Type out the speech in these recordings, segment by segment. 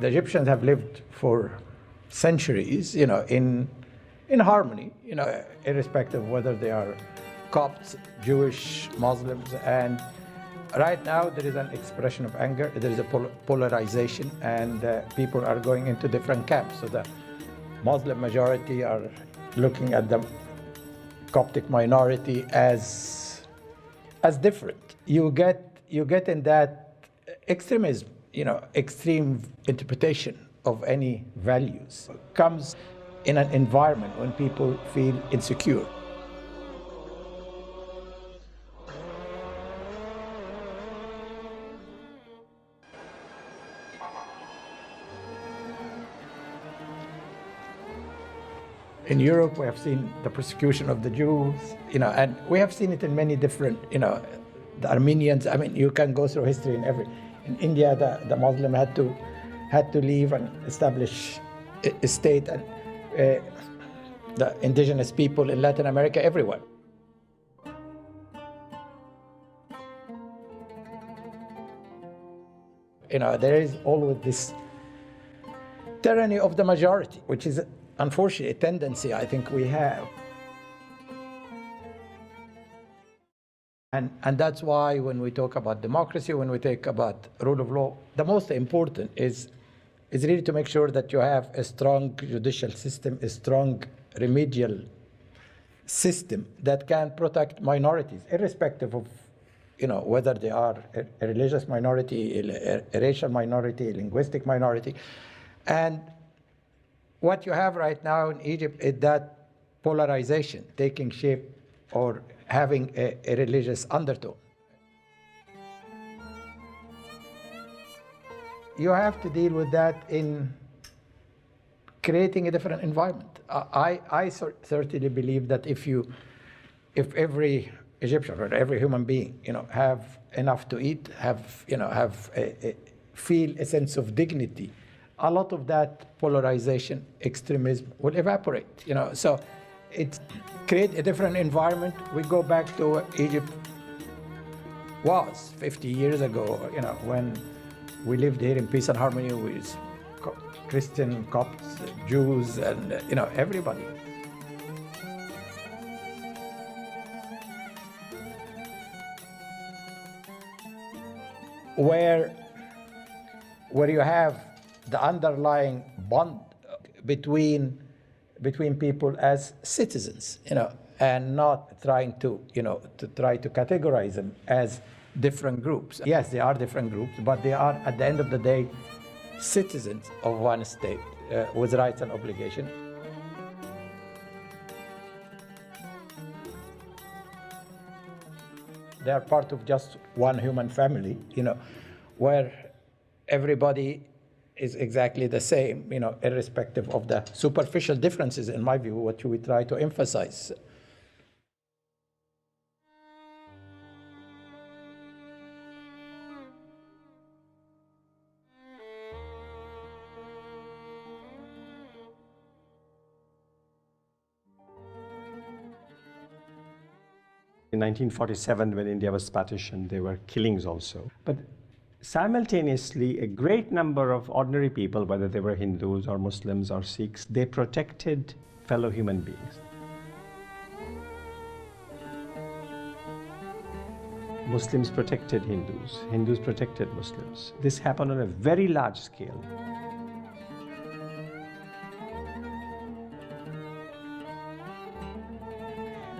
the Egyptians have lived for centuries, in harmony, irrespective of whether they are Copts, Jewish, Muslims, and right now there is an expression of anger, there is a polarization, and people are going into different camps. So the Muslim majority are looking at the Coptic minority as different. You get in that extremism, extreme interpretation of any values comes in an environment when people feel insecure. In Europe, we have seen the persecution of the Jews, and we have seen it in many different, the Armenians. I mean, you can go through history in India, the Muslim had to leave and establish a state, and the indigenous people in Latin America, everywhere. There is always this tyranny of the majority, which is unfortunately a tendency I think we have. And that's why when we talk about democracy, when we talk about rule of law, the most important is really to make sure that you have a strong judicial system, a strong remedial system that can protect minorities, irrespective of whether they are a religious minority, a racial minority, a linguistic minority. And what you have right now in Egypt is that polarization taking shape or having a religious undertone. You have to deal with that in creating a different environment. I certainly believe that if every Egyptian or every human being, have enough to eat, feel a sense of dignity, a lot of that polarization, extremism will evaporate. So it create a different environment. We go back to what Egypt was 50 years ago, when we lived here in peace and harmony with Christian, Copts, Jews, and everybody. Where you have the underlying bond between people as citizens, and not trying to categorize them as different groups. Yes, they are different groups, but they are, at the end of the day, citizens of one state with rights and obligations. They are part of just one human family, where everybody is exactly the same, irrespective of the superficial differences, in my view, what we try to emphasize. In 1947, when India was partitioned, there were killings also. But simultaneously, a great number of ordinary people, whether they were Hindus or Muslims or Sikhs, they protected fellow human beings. Muslims protected Hindus, Hindus protected Muslims. This happened on a very large scale.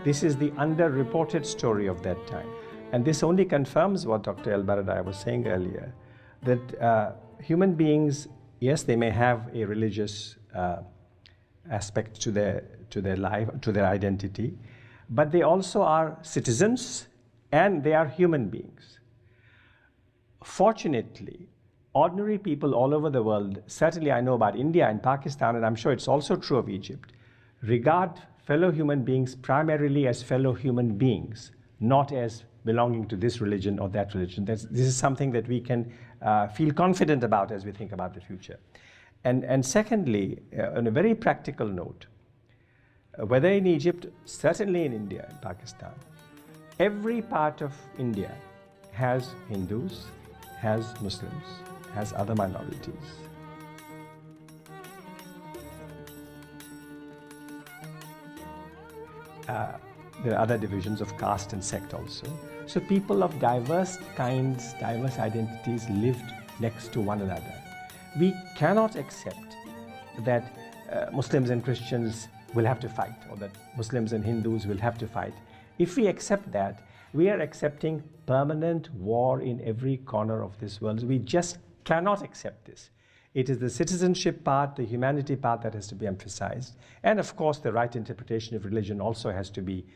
This is the underreported story of that time. And this only confirms what Dr. Elbaradei was saying earlier, that human beings, yes, they may have a religious aspect to their life, to their identity, but they also are citizens and they are human beings. Fortunately, ordinary people all over the world, certainly I know about India and Pakistan, and I'm sure it's also true of Egypt, regard fellow human beings primarily as fellow human beings, not as belonging to this religion or that religion. This is something that we can feel confident about as we think about the future. And secondly, on a very practical note, whether in Egypt, certainly in India and Pakistan, every part of India has Hindus, has Muslims, has other minorities. there are other divisions of caste and sect also. So people of diverse kinds, diverse identities lived next to one another. We cannot accept that Muslims and Christians will have to fight, or that Muslims and Hindus will have to fight. If we accept that, we are accepting permanent war in every corner of this world. We just cannot accept this. It is the citizenship part, the humanity part that has to be emphasized. And of course, the right interpretation of religion also has to be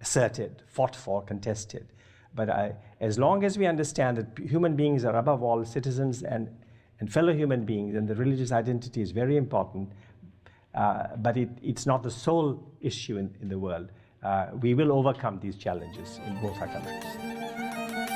asserted, fought for, contested. But as long as we understand that human beings are above all citizens and fellow human beings, and the religious identity is very important, but it's not the sole issue in the world, we will overcome these challenges in both our countries.